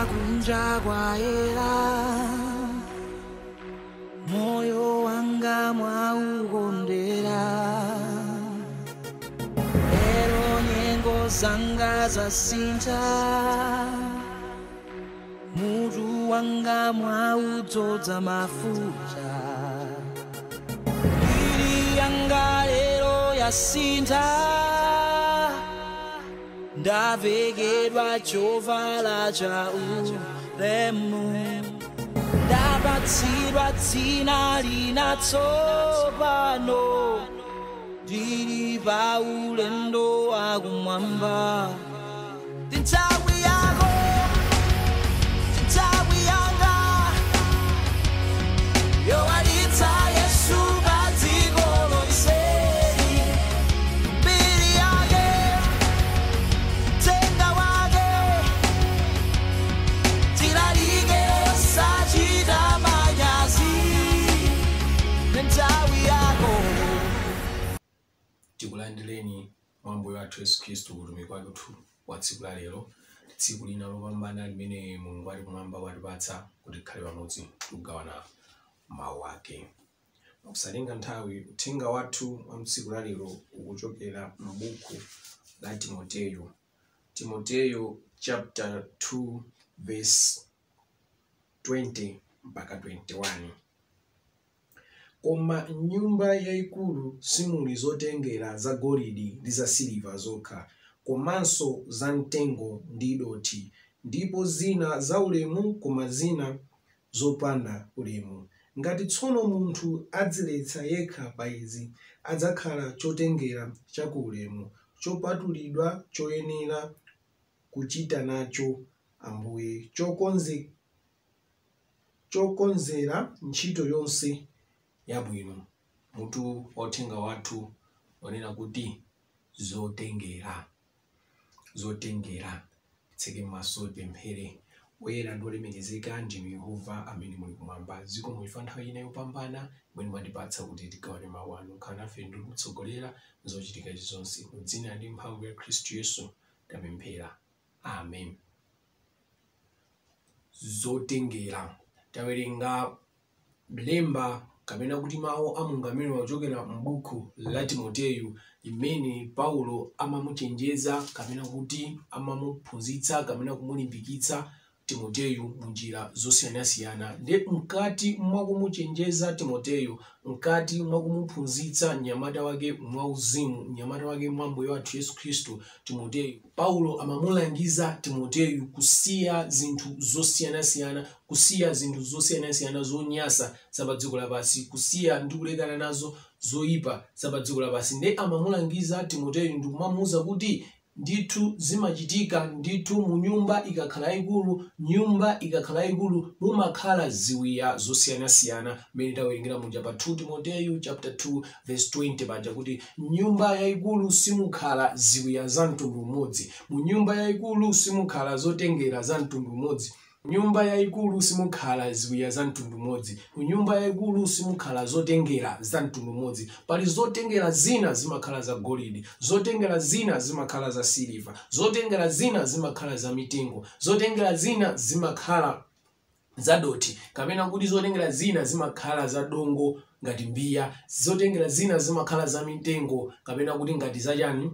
Kunja kwa ela moyo wanga mwaukondera lero nyengo zanga zasinta mutu wanga mwaudzodza mafuta mbiri yanga lero yasinta ndavekedwa chovala cha ulemu ndapatsidwa dzina linatsopano ndili pa ulendo wakumwamba. Nthawi yako nthawi yanga yowalitsa Yesu pa dziko lonse. Tikulandireni mwambo wathu Yesu Kristu kutumiki kwake wa tsiku la lero, tsiku lina lopambana limene Mulungu ali kumwamba watipatsa kuti tikhale pamodzi kugawana mawu ake. Musatenga nthawi, uthenga wathu wa tsiku la lero ukuchokera m'buku la Timoteyo chapter 2 verse 20 mpaka 21. Koma nyumba yayikulu simuli zotengera za golide ndi za siliva zokha, komanso za mtengo ndi dothi, ndipo zina za ulemu koma zina zopanda ulemu. Ngati tsono munthu adziletsa yekha pa izi, adzakhala chotengera chakuulemu, chopatulidwa, choyenera kuchita nacho Ambuye, chokonzera ntchito yonse yabwino. Mutu othenga wathu onena kuti zotengera. Tseke maso pemphere. Oyera ndi olemekezeka ndinu Yehova amene muli kumwamba. Dziko mulifa nthawi ina yopambana imene mwatipatsa kuti tigawane mawu anu. Khala nafe ndi kutsogolera zochitika zonse. Mu dzina ndi mphamvu ya Khristu Yesu tapemphera. Amen. Zotengera. Tawerenga lemba kapena kuti mawu a Mulungu amene wachokera m'buku la Timoteyo, imene Paulo amamuchenjeza kapena kuti amamuphunzitsa kapena kumulimbikitsa Timoteyo munjira zosiyanasiyana. Ndi mkati mwa kumuchenjeza Timoteyo, mkati mwa kumuphunzitsa mnyamata wake mwauzimu, mnyamata wake mwa Ambuye wathu Yesu Kristu, Timoteyo, Paulo amamulangiza Timoteyo kusiya zinthu zosiyanasiyana, kusiya zinthu zosiyanasiyana zonyasa za dziko lapansi, kusiya ndi kulekana nazo zoyipa za dziko lapansi. Ndi amamulangiza Timoteyo ndi kumamuwuza kuti ndithu zimachitika, ndithu mu nyumba ikakhala ikulu mumakhala ziwiya zosiyanasiyana. Mmene tawerengera muja pa 2 Timoteyo chapter 2 verse 20 paja kuti nyumba yayikulu simukhala ziwiya za mtundu umodzi, mu nyumba yayikulu simukhala zotengera za mtundu umodzi, nyumba yayikulu simukhala ziwiya za mtundu umodzi, mu nyumba yayikulu simukhala zotengera za mtundu umodzi. Pali zotengera zina zimakhala za golide, zotengera zina zimakhala za siliva, zotengera zina zimakhala za mitengo, zotengera zina zimakhala za dothi, kapena kuti zotengera zina zimakhala za dongo ngati mbiya, zotengera zina zimakhala za mitengo kapena kuti ngati zachani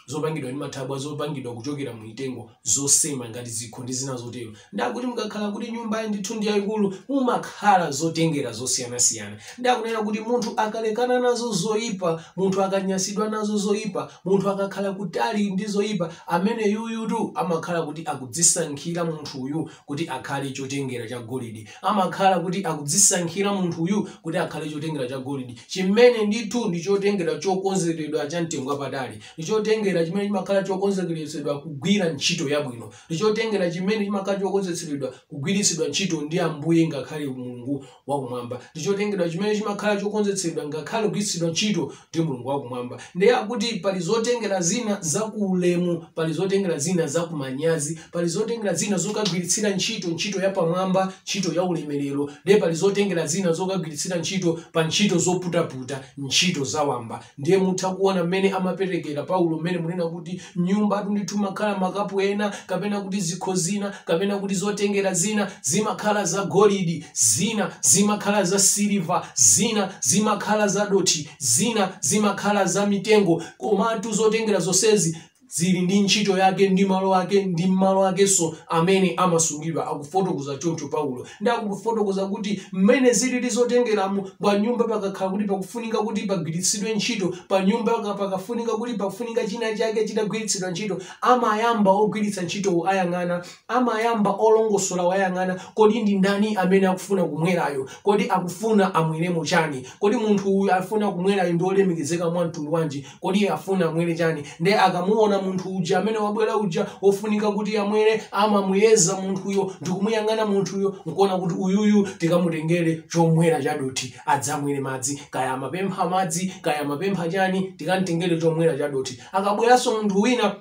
zopangidwa ndi mathabwa, zopangidwa kuchokera mu mitengo, zosema ngati zikho ndi zina zotero. Ndakuti mukakhala kuti nyumba ndithu ndi yayikulu mumakhala zotengera zosiyanasiyana. Ndakunena kuti munthu akalekana nazo zoyipa, munthu akanyasidwa nazo zoyipa, munthu akakhala kutali ndi zoyipa, amene yuyutu amakhala kuti akudzisankhira munthuyu kuti akhale chotengera cha golide, amakhala kuti akudzisankhira munthuyu kuti akhale chotengera cha golide, chimene ndithu ndi chotengera chokonzeredwa cha mtengo wapatali, ndi chotengera chotengera chimene chimakhala chokonzekeretsedwa kugwira ntchito yabwino, ndi chotengera chimene chimakhala chokonzekeretsedwa kugwiritsidwa ntchito ndi Ambuye ngakhale Mulungu wakumwamba, ndi chotengera chimene chimakhala chokonzekeretsedwa ngakhale kugwiritsidwa ntchito ndi Mulungu wakumwamba. Ndiye akuti pali zotengera zina zakuulemu, pali zotengera zina zakumanyazi, pali zotengera zina zokagwiritsira ntchito yapamwamba, ntchito ya ulemerero, ndiye pali zotengera zina zokagwiritsira ntchito pa ntchito zoputaputa, ntchito zawamba. Ndiye mutha kuona mmene amaperekera Paulo mmene munena kuti nyumba ndithu makhala makapu ena, kapena kuti zikho zina, kapena kuti zotengera zina zimakhala za golidi, zina zimakhala za siliva, zina zimakhala za doti, zina zimakhala za mitengo, komatu zotengera zonsezi zili ndi ntchito yake ndi malo ake ndi malo akenso amene amasungidwa. Akufotokoza choncho Paulo, ndi akufotokoza kuti mmene zili zotengeramu pa nyumba pakakhala kuti pakufunika kuti pagwiritsidwe ntchito, pa nyumba pakafunika kuti pakufunika china chake chitagwiritsidwa ntchito, amayamba ogwiritsa ntchito ayang'ana, amayamba olongosola wayang'ana, kodi ndi ndani amene akufuna kumwerayo, kodi akufuna amweremo chani, kodi munthu uyu afuna kumwerayo ndi olemekezeka mwa mtundu wanji, kodi afuna amwere chani. Ndiye akamuona munthu uja amene wabwera uja ofunika kuti amwere, amamuyeza munthuyo ndi kumuyang'ana munthuyo, nkuona kuti uyuyu tikamutengere chomwera chadoti adzamwere madzi, kaya amapempha madzi, kaya amapempha chani, tikamutengere chomwera chadoti. Akabweranso munthu wina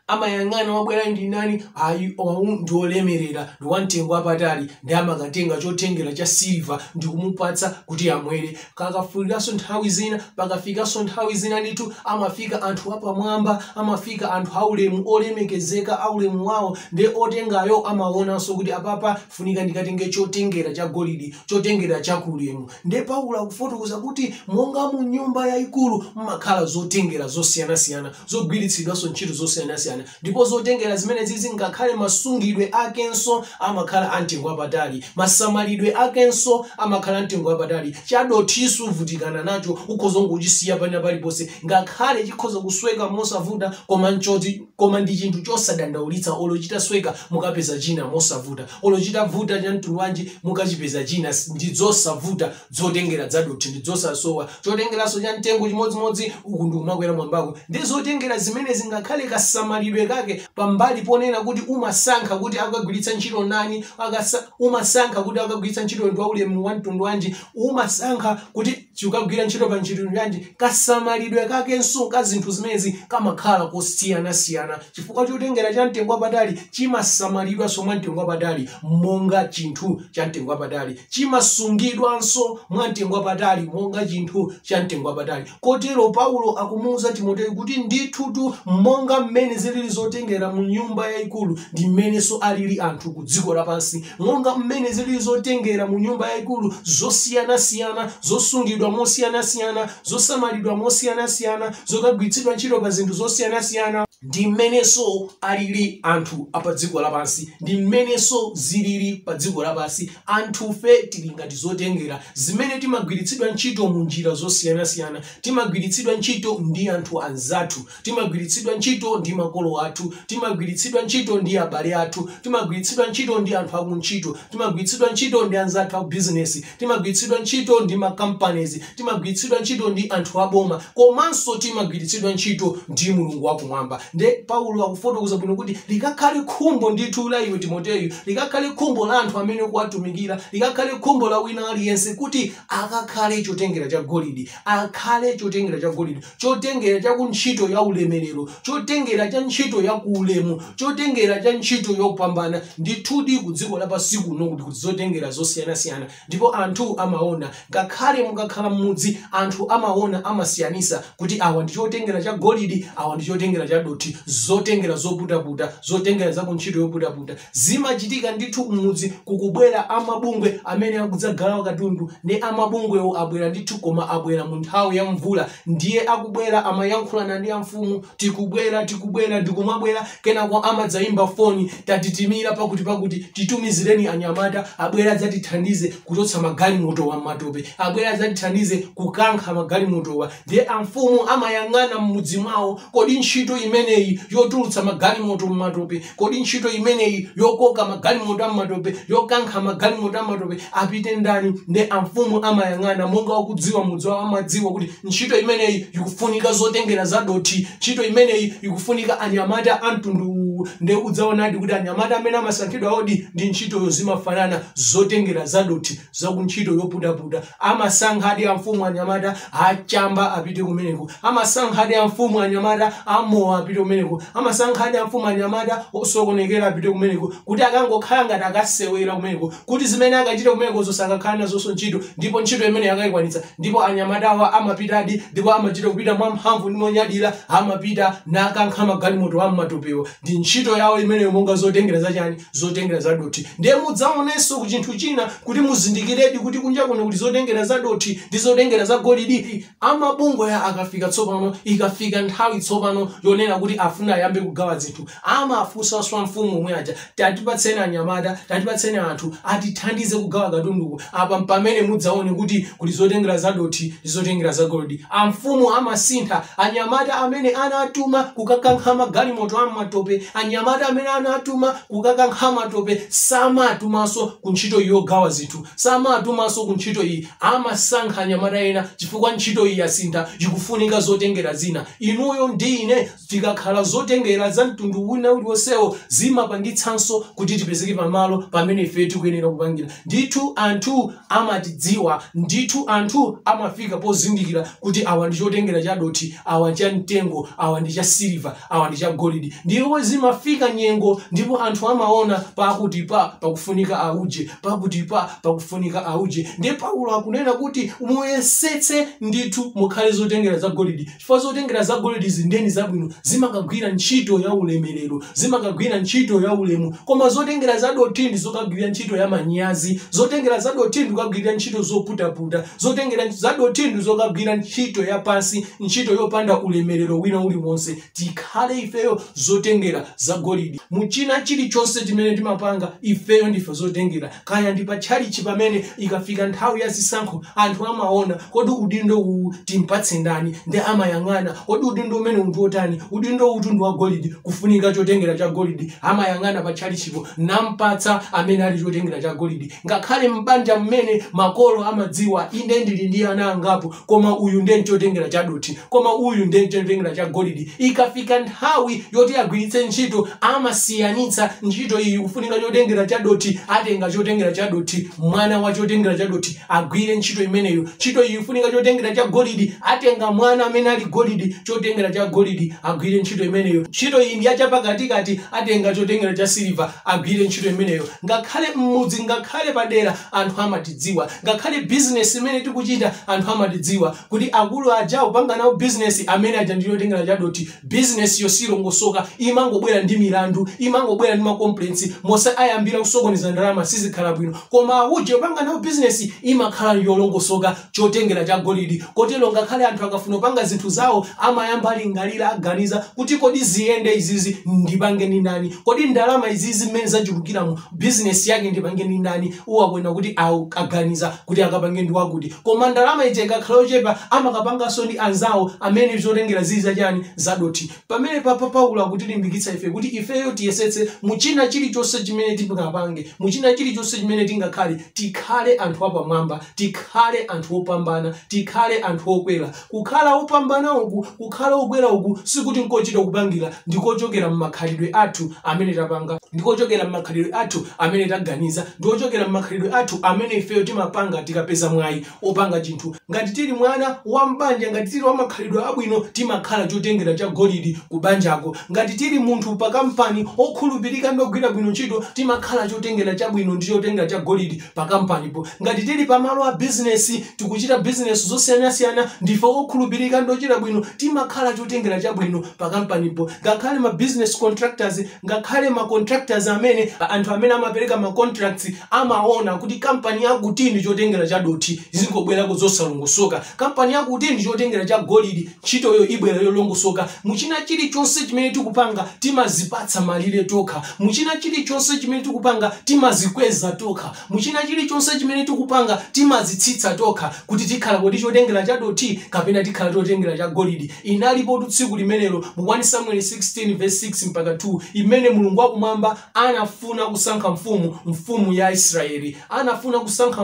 amayang'ana wabwera ndi nani, ayi ndi olemerera, ndi wamtengo wapatali, ndi amakatenga chotengera cha silva ndi kumupatsa kuti amwere. Kakafuliranso nthawi zina, pakafikanso nthawi zina ndithu amafika anthu apamwamba, amafika anthu aulemu olemekezeka aulemu wawo, ndi otengayo amaonanso kuti apapa funika ndikatenge chotengera cha golidi, chotengera cha kulemu. Ndi Paulo akufotokoza kuti monga mu nyumba yayikulu mmakhala zotengera zosiyanasiyana, zogwiritsidwanso ntchito zosiyanasiyana, ndipo zotengera zimene zizi ngakhale masungidwe akenso amakhala amtengo wapatali, masamalidwe akenso amakhala amtengo wapatali. Chadotiso uvutikana nacho ukhoza ngochisiya pana paliponse, ngakhale chikhoza kusweka mosavuta, koma ndi chinthu chosadandaulitsa, olochita sweka mukapeza china mosavuta, olochita vuta cha mtundu wanji mukachipeza china, ndi zosavuta zotengera zadoti, ndi zosasowa. Chotengeranso cha mtengo chimodzimodzi uku ndi kumakwera mwambako, ndi zotengera zimene zingakhale kasamalidwe kake pambali ponena kuti umasankha kuti akagwiritsa ntchito nani, umasankha kuti akagwiritsa ntchito ndi waulemu wa mtundu wanji, umasankha kuti chikagwira ntchito pa ntchito yanji. Kasamalidwe kakenso ka zinthu zimenezi kamakhala kosiyanasiyana, chifukwa chotengera cha mtengo wapatali chimasamalidwanso mwa mtengo wapatali, monga chinthu cha mtengo wapatali chimasungidwanso mwa mtengo wapatali, monga chinthu cha mtengo wapatali. Kotero Paulo akumuwuza Timoteyo kuti ndithutu monga mmene zilili zotengera mu nyumba yayikulu ndi mmenenso alili anthu ku dziko lapansi, monga mmene zilili zotengera mu nyumba yayikulu zosiyanasiyana, zosungidwa mosiyanasiyana, zosamalidwa mosiyanasiyana, zokagwiritsidwa ntchito pa zinthu zosiyanasiyana, ndi mmenenso alili anthu apa dziko lapansi, ndi mmenenso zilili pa dziko lapansi. Anthufe tili ngati zotengera zimene timagwiritsidwa ntchito mu njira zosiyanasiyana, timagwiritsidwa ntchito ndi anthu anzathu, timagwiritsidwa ntchito ndi makolo athu, timagwiritsidwa ntchito ndi abale athu, timagwiritsidwa ntchito ndi anthu akuntchito, timagwiritsidwa ntchito ndi anzathu a business, timagwiritsidwa ntchito ndi companies, timagwiritsidwa ntchito ndi anthu aboma, komanso timagwiritsidwa ntchito ndi Mulungu wakumwamba. Nde Paulo akufotokoza bwino kuti likakhale khumbo ndithu la iwe Timoteyo, likakhale khumbo la anthu amene kuwatumikira, likakhale khumbo la wina aliyense kuti akakhale chotengera cha golidi, akhale chotengera cha golidi, chotengera cha kuntchito ya ulemerero, chotengera cha ntchito ya kuulemu, chotengera cha ntchito yopambana. Ndithudi ku dziko lapansi kuno kuti zotengera zosiyanasiyana, ndipo anthu amaona, ngakhale mukakhala mmudzi anthu amaona, amasiyanisa kuti awa ndi chotengera cha golidi, awa ndi chotengera cha doti, zotengera zoputaputa, zotengera za kuntchito yoputaputa. Zimachitika ndithu mmudzi kukubwera amabungwe amene akudzagawa katundu, ne amabungwewo abwera ndithu koma abwera mu nthawi ya mvula, ndiye akubwera amayankhulana ndi amfumu, tikubwera kena ndikumabwera kenako amadzayimba foni tatitimira pakuti titumizireni anyamata abwera adzatithandize kuchotsa magalimoto wa matope abwera adzatithandize kukankha magalimotowa ndiye amfumu amayang'ana m'mudzi mwawo kodi ntchito imeneyi yotulutsa magalimoto m'matope kodi ntchito imeneyi yokoka magalimoto am'matope yokankha magalimoto am'matope apite ndani ndiye amfumu amayang'ana monga wakudziwa mudzi wawo amadziwa kuti ntchito imeneyi ikufunika zotengera zadothi ntchito imeneyi ikufunika anyamata amtundu ndiye udzaonadi kuti anyamata amene amasankhidwa odi ndi ntchitoyo zimafanana zotengera zadothi zakuntchito yoputaputa amasankha adi amfumu anyamata achamba apite kumeneko amasankha adi amfumu anyamata amowa apite kumeneko amasankha adi amfumu anyamata osokonekera apite kumeneko kuti akangokhala ngati akasewera kumeneko kuti zimene akachita kumeneko zosakakhala nazonso ntchito ndipo ntchito imene akayikwanitsa ndipo anyamatawa amapita adi ndipo amachita kupita mwamphamvu ndi monyadira amapita nakankha magalimoto am'matopewo ndi ntchito yawo imeneyo monga zotengera zachani zotengera zadothi ndiye mudzaonenso ku chinthu china kuti muzindikiredi kuti kunja kuno kuti zotengera zadothi ndi zotengera zagolidi amabungwe akafika tsopano ikafika nthawi tsopano yonena kuti afuna ayambe kugawa zinthu amafunsanso mfumu omwe aja tatipatseni anyamata tatipatseni anthu atithandize kugawa katunduko apa pamene mudzaone kuti kuli zotengera zadothi ndi zotengera zagolidi amfumu amasintha anyamata amene anatuma kukankha magalimoto am'matope anyamata amene anatuma kukankha matope samatumanso ku ntchito iyi yogawa zinthu samatumanso ku ntchito iyi amasankha anyamata ena chifukwa ntchito iyi yasintha ikufunika zotengera zina inuyo ndi ine tikakhala zotengera za mtundu wina uliwonsewo zimapangitsanso kuti tipezeke pamalo pamene ife tikuyenera kupangira ndithu anthu amatidziwa ndithu anthu amafika pozindikira kuti awa ndi chotengera chadothi awa cha mtengo awa ndi cha silver awa ndi cha golidi ndipo zimafika nyengo ndipo anthu amaona pakuti pakufunika auje pakuti pakufunika auje ndiye Paulo akunena kuti muyesetse ndithu mukhale zotengera za golidi chifukwa zotengera za golidi zindeni zabwino zimakagwira ntchito ya ulemerero zimakagwira ntchito ya ulemu koma zotengera za dothi ndi zokagwira ntchito ya manyazi zotengera za dothi ndi zokagwira ntchito zoputaputa zotengera za dothi ndi zokagwira ntchito ya pansi ntchito yopanda ulemerero wina uliwonse tikhale ifeyo zotengera za golidi muchina chilichonse chimene timapanga ifeyo ndife zotengera kaya ndi patchalichi pamene ikafika nthawi ya zisankho anthu amaona kodi udindo uwu timpatse ndani ndi amayang'ana kodi udindo umene ndi otani udindo uwu ndi wa golidi kufunika chotengera cha golidi amayang'ana patchalichipo nampatsa amene ali chotengera cha golidi ngakhale mbanja mmene makolo amadziwa inde ndili ndi ana angapo koma uyu ndiye chotengera cha dothi koma uyu ndiye chotengera cha golidi ikafika nthawi yoti agwiritse ntchito amasiyanitsa ntchito iyi kufunika chotengera cha dothi atenga chotengera cha dothi mwana wa chotengera cha dothi agwire ntchito imeneyo ntchito iyi kufunika chotengera cha golidi atenga mwana amene ali golidi chotengera cha golidi agwire ntchito imeneyo ntchito iyi ndi yachapakatikati atenga chotengera cha silver agwire ntchito imeneyo ngakhale mmudzi ngakhale padera anthu amatidziwa ngakhale business imene tikuchita anthu amatidziwa kuti akulu aja upanga nawo business amene aja ndi chotengera cha dothi business yosilongosoka imangobwera ndi milandu imangobwera ndi complaints mose ayambira kusokoneza ndalama sizikhala bwino koma uje upanga nawo business imakhala yolongosoka chotengera cha golidi kotero ngakhale anthu akafuna kupanga zinthu zawo amayamba alingalira aganiza kuti kodi ziyende izizi ndipange ni nani kodi ndalama izizi mmene zachulukiramo business yake ndipange ni nani uwabwena kuti aganiza kuti akapange ndi wakuti koma ndalama ije ikakhala yochepa amakapanganso ndi anzawo amene zotengera zizi zachani zadothi pamene Paulo akutilimbikitsa ife kuti ifeyo tiyesetse muchina chilichonse chimene tingapange muchina chilichonse chimene tingakhale tikhale anthu apamwamba tikhale anthu opambana tikhale anthu okwera kukhala opambana uku kukhala okwera uku sikuti nkochita kupangira ndikochokera mmakhalidwe athu amene tapanga ndikochokera mmakhalidwe athu amene taganiza ndikochokera mmakhalidwe athu amene ifeyo timapanga tikapeza mwayi opanga chinthu ngati tili mwana wa mbanja ngati tili wa makhalidwe abwino timakhala chotengera cha golidi kubanjako ngati tili munthu pa kampani okhulupirika ndogwira bwino ntchito timakhala chotengera chabwino ndi chotengera cha golidi pa kampanipo. Ngati tili pamalo a business tikuchita business zosiyanasiyana ndife okhulupirika ndochita bwino timakhala chotengera chabwino pa kampanipo. Ngakhale ma business contractors, ngakhale ma contractors amene anthu amene amapereka ma contracts amaona kuti kampani yakuti ndi chotengera cha doti zingobwera kuzosalongosoka, kampani yakuti ndi chotengera cha golidi ntchitoyo ibwera yolongosoka. Muchina chilichonse chimene tikupanga timazipatsa malire tokha, muchina chilichonse chimene tikupanga timazikweza tokha, muchina chilichonse chimene tikupanga timazitsitsa tokha kuti tikhala kuti chotengera cha doti kapena tikhala chotengera cha golidi. Inalipo tsiku limenelo mu 1 Samuel 16:6 mpaka 2 imene Mulungu wakumwamba anafuna kusankha mfumu ya Israeli, anafuna kusankha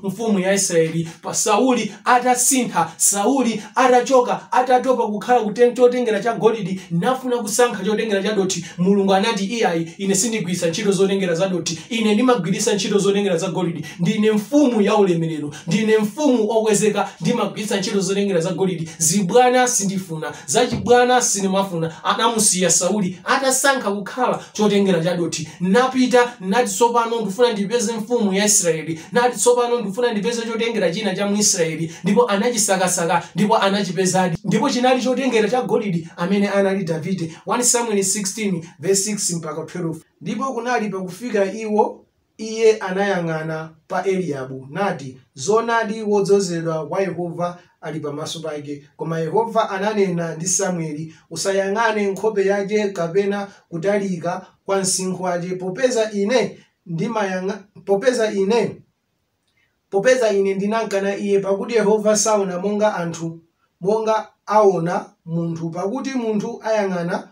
mfumu ya Israeli pa Sauli atasintha, Sauli atachoka atatopa kukhala chotengera cha golidi nafuna kusankha chotengera cha doti. Mulungu anati iyayi ine sindigwisa ntchito zotengera za doti, ine ndimagwirisa ntchito zotengera za golidi, ndine mfumu ya ulemerero, ndine mfumu okwezeka, ndimagwirisa ntchito zotengera za golidi. Zibwana sindifuna, zachibwana sinimafuna. Anamusiya Sauli atasankha kukhala chotengera cha doti. Napita nati tsopano ndifuna ndipeze mfumu ya Israeli, nati tsopano ndifuna ndipeze chotengera china cha Muisraeli, ndipo anachisakasaka ndipo anachipezadi, ndipo chinali chotengera cha golidi amene anali Davide. 1 Samuel 16:6 mpaka 12. Ndipo kunali pakufika iye anayang'ana pa Eliabu nati zonadi wodzozedwa wa Yehova ali pamaso pake. Koma Yehova ananena ndi Samueli, usayang'ane nkhope yake kapena kutalika kwa msinkhu wake, popeza ine ndinankana iye, pakuti Yehova saona monga aona munthu, pakuti munthu ayang'ana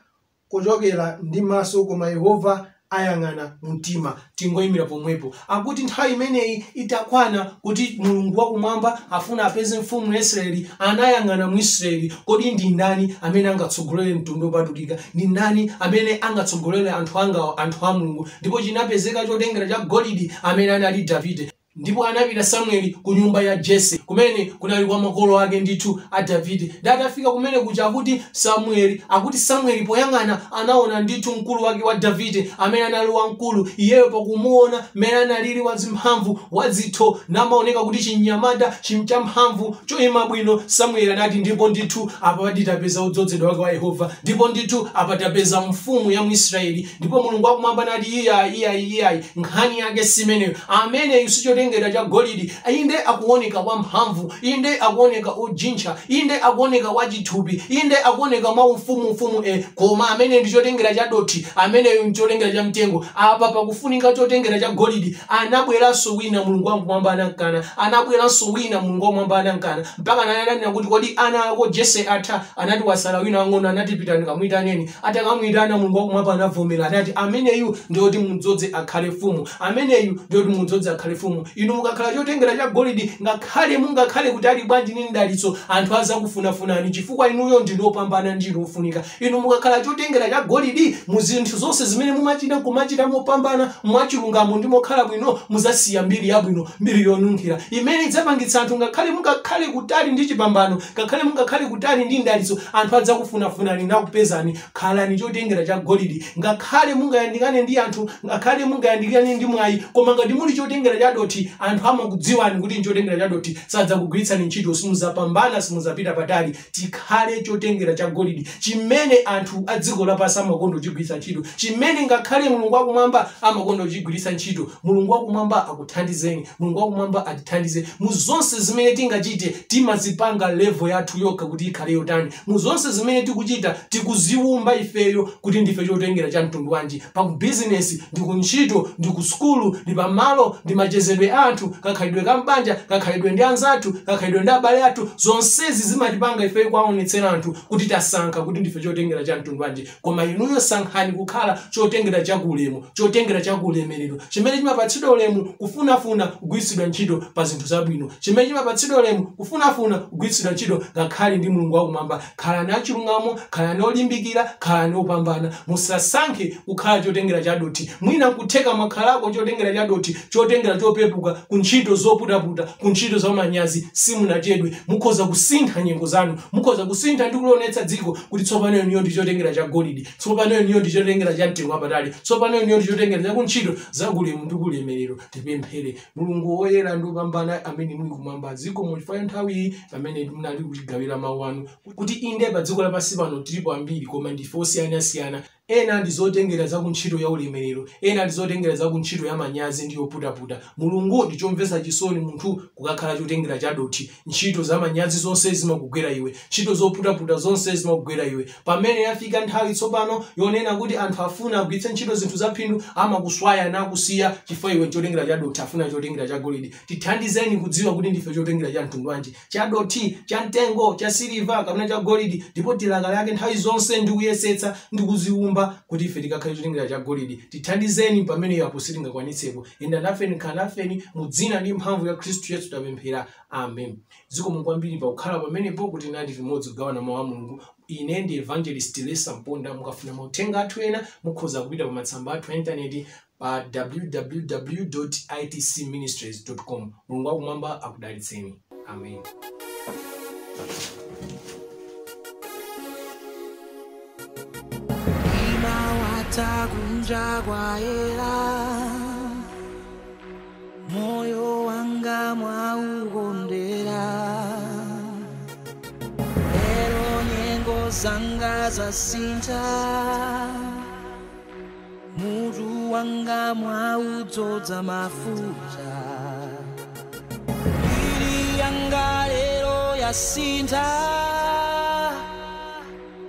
kuchokera ndi maso koma Yehova ayang'ana mtima. Tingoyimira pomwepo akuti nthawi imeneyi itakwana kuti Mulungu wakumwamba afuna apeze mfumu ya Israeli, anayang'ana mu Israeli kodi ndi ndani amene angatsogolere mtundu wopatulika, ndi ndani amene angatsogolere anthu a Mulungu, ndipo chinapezeka chotengera cha golidi amene anali Davide. Ndipo anapita Samueli ku nyumba ya Jesse kumene kunali kwa makolo ake ndithu a Davide. Datafika kumene kuja akuti Samueli poyang'ana anaona ndithu mkulu wake wa Davide amene anali wamkulu. Iyeyo pakumuona mene analili wazimphamvu wadzitho namaoneka kuti chinyamata chimchamphamvu choyima bwino, Samueli anati ndipo ndithu apa tidapeza udzozedwa wake wa Yehova, ndipo ndithu apa tapeza mfumu ya Muisraeli. Ndipo Mulungu wakumwamba anati iyayi nkhani yake simeneyo, ameneyu sichotengera cha golidi. Inde akuoneka wamphamvu, inde akuoneka ojincha, inde akuoneka wachithupi, inde akuoneka mwa mfumu koma amene ndi chotengera cha doti, ameneyo ndi chotengera cha mtengo. Apa pakufunika chotengera cha golidi anabweranso wina Mulungu wakumwamba anankana, anabweranso wina Mulungu wakumwamba anankana, mpaka ananena kuti kodi ana ako Jesse atha, anati wasala wina wang'ono, anati pitani kamuyitaneni. Atakamuyitana Mulungu wakumwamba anavomera, anati ameneyu ndiyoti mudzoze akhale mfumu, ameneyu ndiyoti mudzoze akhale mfumu. Inu mukakhala chotengera cha golidi ngakhale mungakhale kuti ali bwanji ndi ndalitso anthu azakufunafunani chifukwa inuyo ndinopambana ndilo ufunika. Inu mukakhala chotengera cha golidi mu zinthu zonse zimene mumachita kumachita mopambana mwachilungamo ndi mokhala bwino, muzasiya mbiri yabwino, mbiri yonunkhira imene idzapangitsa anthu ngakhale mungakhale kutali ndi chipambano, ngakhale mungakhale kutali ndi ndalitso anthu adzakufunafunani nakupezani. Khalani chotengera cha golidi ngakhale mungayandikane ndi anthu, ngakhale mungayandikane ndi mwayi, koma ngati muli chotengera cha doti anthu amakudziwani kuti chotengera cha doti sadzakugwiritsani ntchito, simuzapambana, simuzapita patali. Tikhale chotengera cha golidi chimene anthu a dziko lapansi amakonda kuchigwiritsa ntchito, chimene ngakhale Mulungu wakumwamba amakonda kuchigwiritsa ntchito. Mulungu wakumwamba akuthandizeni, Mulungu wakumwamba atithandize mu zonse zimene tingachite. Timazipanga level yathu yokha kuti ikhale yotani, mu zonse zimene tikuchita tikuziwumba ifeyo kuti ndife chotengera cha mtundu wanji, pa business, ndi ku ntchito, ndi ku skulu, ndi pamalo, ndi machezedwe anthu, kakhalidwe kambanja, kakhalidwe ndi anzathu, kakhalidwe ndi abale athu. Zonsezi zimatipanga ifeyo kwaonetsera anthu kuti tasankha kuti ndife chotengera cha mtundu wanji. Koma inuyo sankhani kukhala chotengera cha ulemu, chotengera cha ulemerero, chimene chimapatsidwa ulemu kufunafuna kugwiritsidwa ntchito pa zinthu zabwino, chimene chimapatsidwa ulemu kufunafuna kugwiritsidwa ntchito ngakhale ndi Mulungu wakumwamba. Khalani achilungamo, khalani olimbikira, khalani opambana. Musasankhe kukhala chotengera cha doti. Mwina kutheka makhalako chotengera cha doti, chotengera chopepuka zopepuka, ku ntchito zoputaputa, ku ntchito zamanyazi simunachedwe. Mukhoza kusintha nyengo zanu, mukhoza kusintha ndi kulonetsa dziko kuti tsopano niyo ndi chotengera cha golide, tsopano niyo ndi chotengera cha mtengo wapatali, tsopano niyo ndi chotengera cha ku ntchito za ulemu ndi ulemerero. Tipemphere Mulungu woyera ndi wopambana amene muli kumwamba, dziko muchifaya nthawi pamene munali kutigawira mawu anu kuti inde pa dziko lapansi pano tilipo ambiri koma ndife osiyanasiyana. Ena ndi zotengera za ku ntchito ya ulemerero, ena ndi zotengera za ku ntchito ya manyazi ndi yoputaputa. Mulungu ndi chomvetsa chisoni munthu kukakhala chotengera cha dothi. Ntchito za manyazi zonse zimakugwera iwe, ntchito zoputaputa zonse zimakugwera iwe. Pamene yafika nthawi tsopano yonena kuti anthu afuna kugwiritsa ntchito zinthu za phindu amakuswaya nakusiya chifukwa iwe chotengera cha dothi afuna chotengera cha golide. Tithandizeni kudziwa kuti ndife chotengera cha mtundu wanji, cha dothi, cha mtengo, cha siliva kapena cha golide, ndipo tilakalake nthawi zonse ndi kuyesetsa ndi kuziwumba kuti ife tikakhale chotengera cha golide. Tithandizeni pamene yapo sitingakwanitsepo. Enda nafeni kanafeni mu dzina ndi mphamvu ya Khristu Yesu tapemphera, amen. Dziko mukwambiri pa kukhala pamenepo kuti nati limodzi kugawana mawu a Mulungu. Ine ndi Evangelist Lesa Mponda. Mukafuna mauthenga athu ena mukhoza kupita pa matsamba athu a intaneti pa www.itcministries.com. Mulungu wakumwamba akudalitseni, amen. Takunja kwa ela moyo wanga mwaukondera, lero nyengo zanga zasintha, mutu wanga mwaudzodza mafuta, mbiri yanga lero yasintha,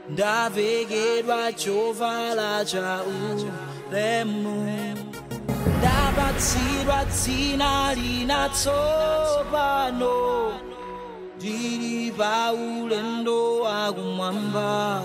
ndavekedwa chovala cha ulemu, ndapatsidwa dzina linatsopano, ndili pa ulendo wakumwamba.